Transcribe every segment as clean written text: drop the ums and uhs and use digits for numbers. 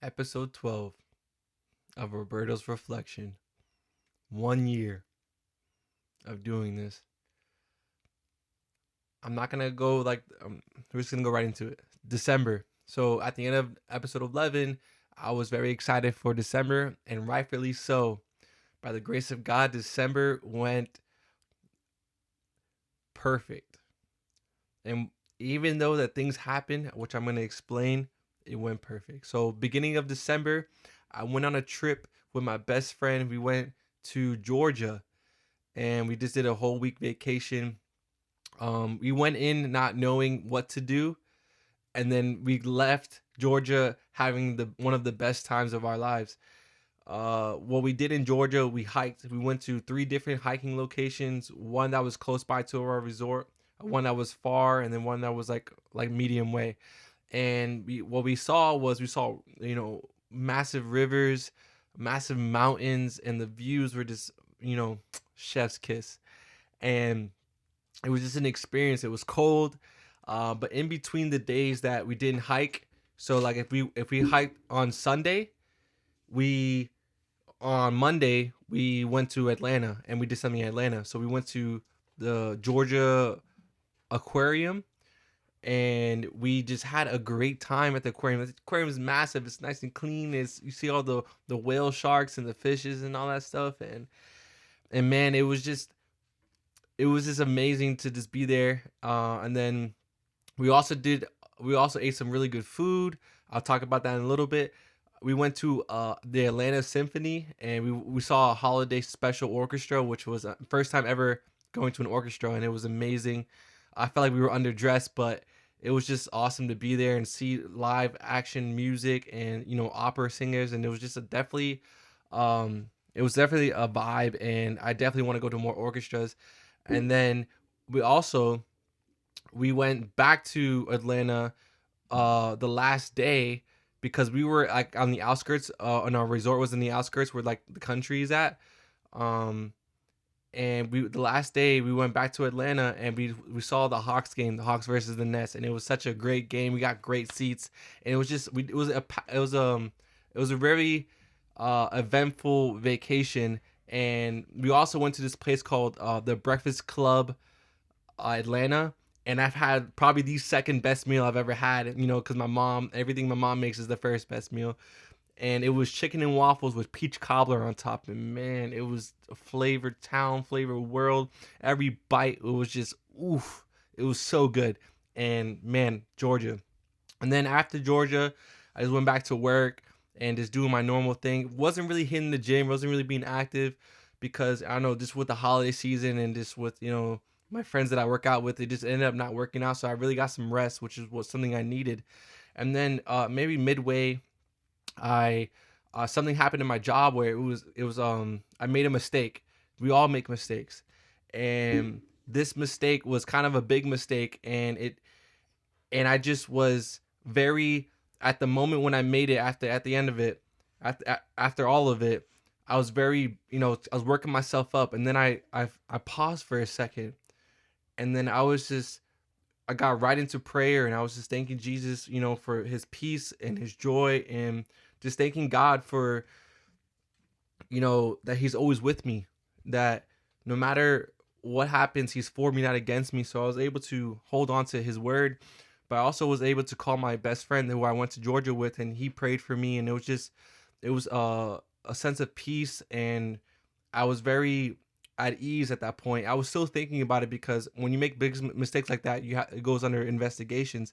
Episode 12 of Roberto's Reflection. 1 year of doing this. I'm not going to go we're just going to go right into it. December. So at the end of episode 11, I was very excited for December, and rightfully so. By the grace of God, December went perfect. And even though that things happened, which I'm going to explain, it went perfect. So beginning of December, I went on a trip with my best friend. We went to Georgia and we just did a whole week vacation. We went in not knowing what to do, and then we left Georgia having the one of the best times of our lives. What we did in Georgia, we hiked. We went to three different hiking locations. One that was close by to our resort, one that was far, and then one that was like medium way. And what we saw was massive rivers, massive mountains, and the views were just chef's kiss. And it was just an experience. It was cold, but in between the days that we didn't hike, so like if we hiked on Sunday, we on Monday we went to Atlanta and we did something in Atlanta. So we went to the Georgia aquarium and we just had a great time at the aquarium. The aquarium is massive. It's nice and clean. You see all the whale sharks and the fishes and all that stuff. And man, it was just amazing to just be there. And then we also ate some really good food. I'll talk about that in a little bit. We went to the Atlanta Symphony and we saw a holiday special orchestra, which was first time ever going to an orchestra, and it was amazing. I felt like we were underdressed, but it was just awesome to be there and see live action music and opera singers, and it was just it was definitely a vibe, and I definitely want to go to more orchestras. And then we also we went back to Atlanta the last day because we were like on the outskirts and our resort was in the outskirts where like the country is at. Um and we the last day we went back to Atlanta and we saw the Hawks game, the Hawks versus the Nets, and it was such a great game. We got great seats, and it was just we it was a very eventful vacation. And we also went to this place called the Breakfast Club Atlanta, and I've had probably the second best meal I've ever had. Because everything my mom makes is the first best meal, and it was chicken and waffles with peach cobbler on top. And man, it was a flavored town, flavored world. Every bite, it was just oof. It was so good. And man, Georgia. And then after Georgia, I just went back to work and just doing my normal thing. Wasn't really hitting the gym, wasn't really being active because I don't know, just with the holiday season and just with, my friends that I work out with, it just ended up not working out. So I really got some rest, which is what something I needed. And then maybe midway, I something happened in my job where it was I made a mistake. We all make mistakes. And this mistake was kind of a big mistake, and I just was very at the moment when I made it, after at the end of it, after all of it, I was very, I was working myself up, and then I paused for a second, and then I got right into prayer, and I was just thanking Jesus, for his peace and his joy, and just thanking God for, that he's always with me, that no matter what happens, he's for me, not against me. So I was able to hold on to his word, but I also was able to call my best friend who I went to Georgia with, and he prayed for me, and it was a sense of peace, and I was very at ease at that point. I was still thinking about it because when you make big mistakes like that, it goes under investigations,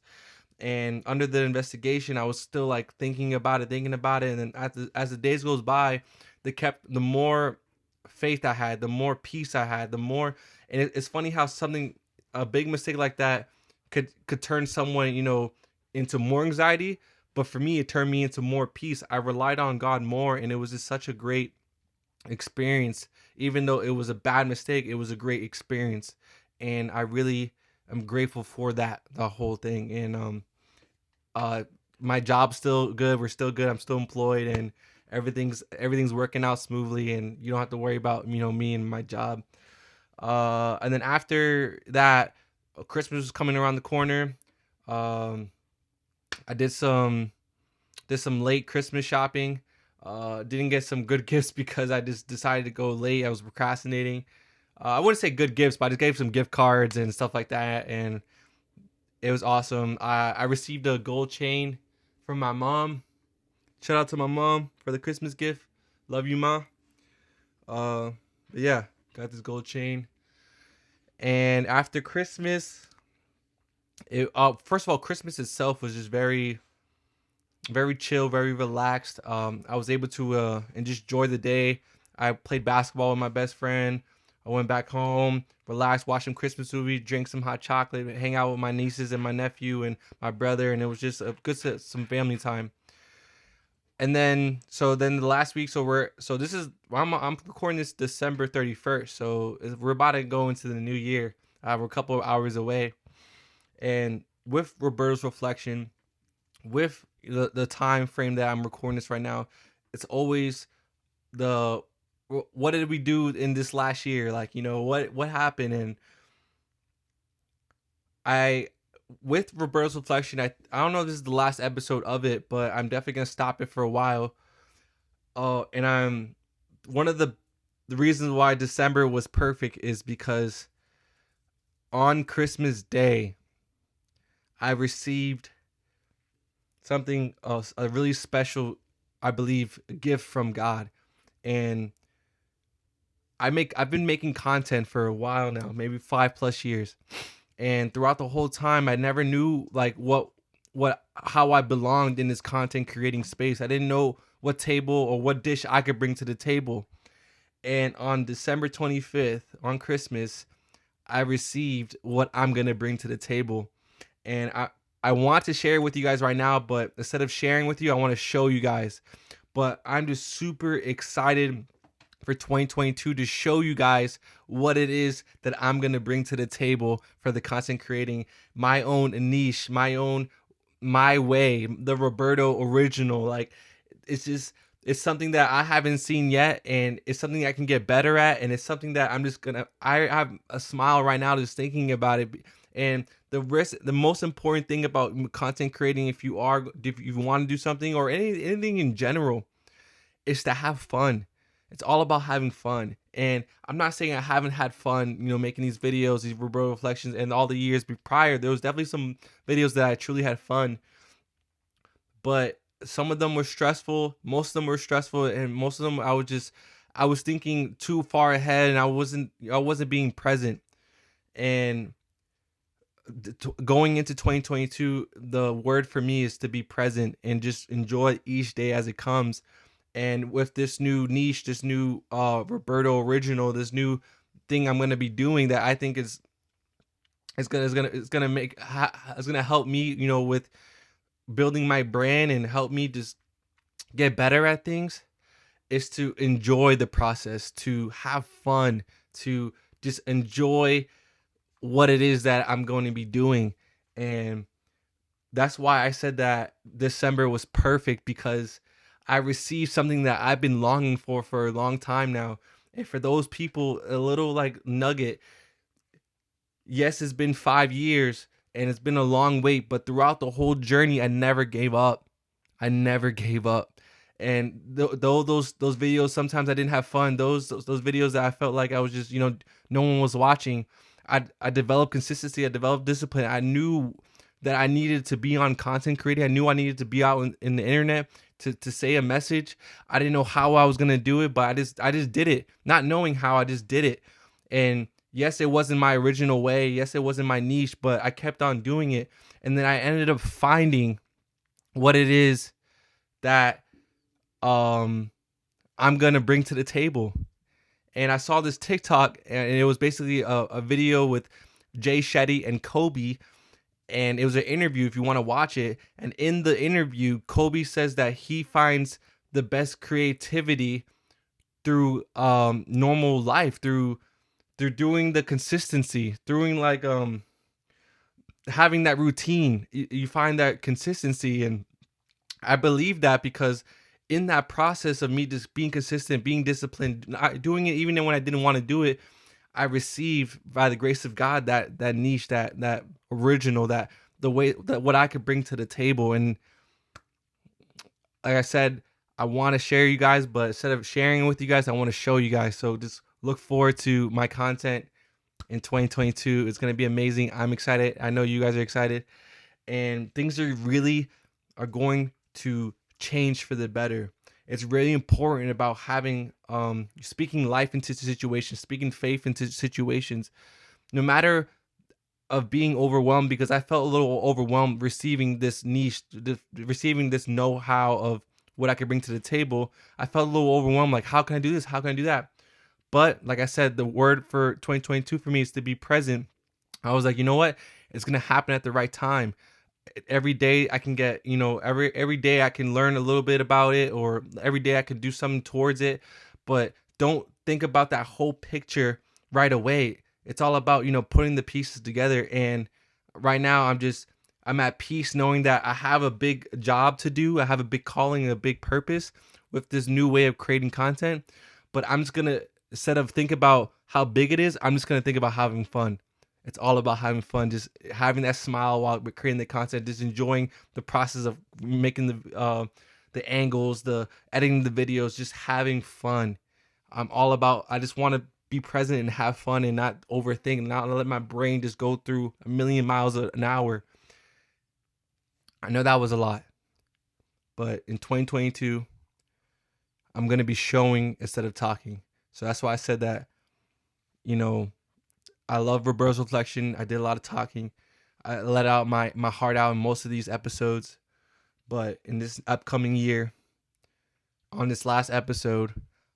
and under the investigation, I was still like thinking about it, and then as the days goes by, the more faith I had, the more peace I had, the more. And it's funny how something a big mistake like that could turn someone into more anxiety, but for me, it turned me into more peace. I relied on God more, and it was just such a great experience. Even though it was a bad mistake, it was a great experience, and I really am grateful for that, the whole thing. And uh my job's still good. We're still good. I'm still employed, and everything's working out smoothly, and you don't have to worry about me and my job. And then after that, Christmas was coming around the corner. um I did some Did some late Christmas shopping. Didn't get some good gifts because I just decided to go late. I was procrastinating. I wouldn't say good gifts, but I just gave some gift cards and stuff like that, and it was awesome. I received a gold chain from my mom. Shout out to my mom for the Christmas gift. Love you, ma. Uh, but yeah, got this gold chain. And after Christmas, first of all, Christmas itself was just very, very chill, very relaxed. I was able to and just enjoy the day. I played basketball with my best friend. I went back home, relaxed, watched some Christmas movie, drank some hot chocolate, hang out with my nieces and my nephew and my brother, and it was just a good some family time. And then then the last week, so this is I'm recording this December 31st, so we're about to go into the new year. We're a couple of hours away, and with Roberto's reflection, with the time frame that I'm recording this right now, it's always the what did we do in this last year? Like, what happened? And I with Roberto's reflection, I don't know if this is the last episode of it, but I'm definitely gonna stop it for a while. And I'm one of the reasons why December was perfect is because on Christmas Day, I received something a really special, I believe, gift from God. And I've been making content for a while now, maybe 5+ years. And throughout the whole time, I never knew like how I belonged in this content creating space. I didn't know what table or what dish I could bring to the table. And on December 25th, on Christmas, I received what I'm going to bring to the table. And I want to share it with you guys right now, but instead of sharing with you, I want to show you guys. But I'm just super excited for 2022 to show you guys what it is that I'm going to bring to the table for the content creating, my own niche, my way, the Roberto original. Like, it's something that I haven't seen yet, and it's something I can get better at, and it's something that I have a smile right now just thinking about it. And the most important thing about content creating, if you want to do something or anything in general, is to have fun. It's all about having fun. And I'm not saying I haven't had fun, making these videos, these Roberto reflections, and all the years prior. There was definitely some videos that I truly had fun, but some of them were stressful. Most of them were stressful, and most of them I was thinking too far ahead, and I wasn't being present. And going into 2022, the word for me is to be present and just enjoy each day as it comes. And with this new niche, this new Roberto original, this new thing I'm gonna be doing that I think is gonna help me, with building my brand and help me just get better at things, is to enjoy the process, to have fun, to just enjoy what it is that I'm going to be doing. And that's why I said that December was perfect, because I received something that I've been longing for a long time now. And for those people, a little like nugget. Yes, it's been 5 years and it's been a long wait, but throughout the whole journey, I never gave up. I never gave up. And though those videos, sometimes I didn't have fun. Those videos that I felt like I was just, no one was watching. I developed consistency. I developed discipline. I knew that I needed to be on content creating. I knew I needed to be out in the internet to say a message. I didn't know how I was gonna do it, but I just did it, not knowing how. I just did it. And yes, it wasn't my original way. Yes, it wasn't my niche, but I kept on doing it. And then I ended up finding what it is that I'm gonna bring to the table. And I saw this TikTok, and it was basically a video with Jay Shetty and Kobe, and it was an interview if you want to watch it. And in the interview, Kobe says that he finds the best creativity through normal life, through doing the consistency, doing like having that routine. You find that consistency, and I believe that because in that process of me just being consistent, being disciplined, doing it even when I didn't want to do it, I received by the grace of God that niche, that original, that the way that what I could bring to the table. And like I said, I want to share you guys, but instead of sharing with you guys, I want to show you guys. So just look forward to my content in 2022. It's gonna be amazing. I'm excited. I know you guys are excited, and things are going to change for the better. It's really important about having speaking life into situations, speaking faith into situations, no matter of being overwhelmed, because I felt a little overwhelmed receiving this receiving this know-how of what I could bring to the table. I felt a little overwhelmed, like how can I do this? How can I do that? But like I said, the word for 2022 for me is to be present. I was like, you know what? It's gonna happen at the right time. Every day I can get, every day I can learn a little bit about it, or every day I can do something towards it. But don't think about that whole picture right away. It's all about, putting the pieces together. And right now I'm at peace knowing that I have a big job to do. I have a big calling, a big purpose with this new way of creating content. But I'm just gonna, instead of think about how big it is, I'm just gonna think about having fun. It's all about having fun, just having that smile while we're creating the content, just enjoying the process of making the angles, the editing the videos, just having fun. I'm all about. I just want to be present and have fun and not overthink, not let my brain just go through a million miles an hour. I know that was a lot, but in 2022, I'm gonna be showing instead of talking. So that's why I said that. You know, I love Roberto's reflection. I did a lot of talking. I let out my heart out in most of these episodes. But in this upcoming year, on this last episode,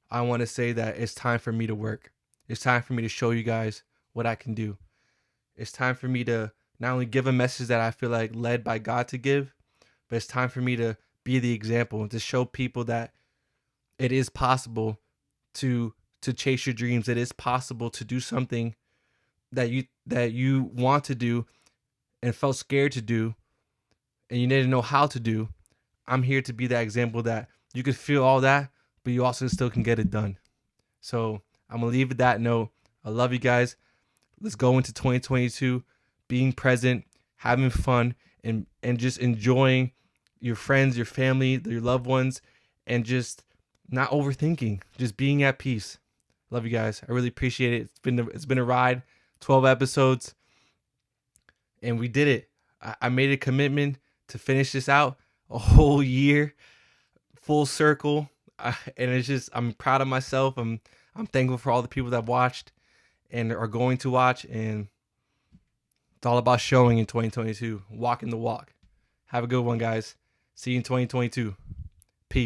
I want to say that it's time for me to work. It's time for me to show you guys what I can do. It's time for me to not only give a message that I feel like led by God to give, but it's time for me to be the example and to show people that it is possible to chase your dreams. It is possible to do something that you want to do and felt scared to do and you didn't know how to do. I'm here to be that example that you could feel all that, but you also still can get it done. So I'm gonna leave with that note. I love you guys. Let's go into 2022 being present, having fun, and just enjoying your friends, your family, your loved ones, and just not overthinking, just being at peace. Love you guys. I really appreciate it. It's been a ride. 12 episodes, and we did it. I made a commitment to finish this out a whole year, full circle. And it's just, I'm proud of myself. I'm thankful for all the people that watched and are going to watch. And it's all about showing in 2022, walking the walk. Have a good one, guys. See you in 2022. Peace.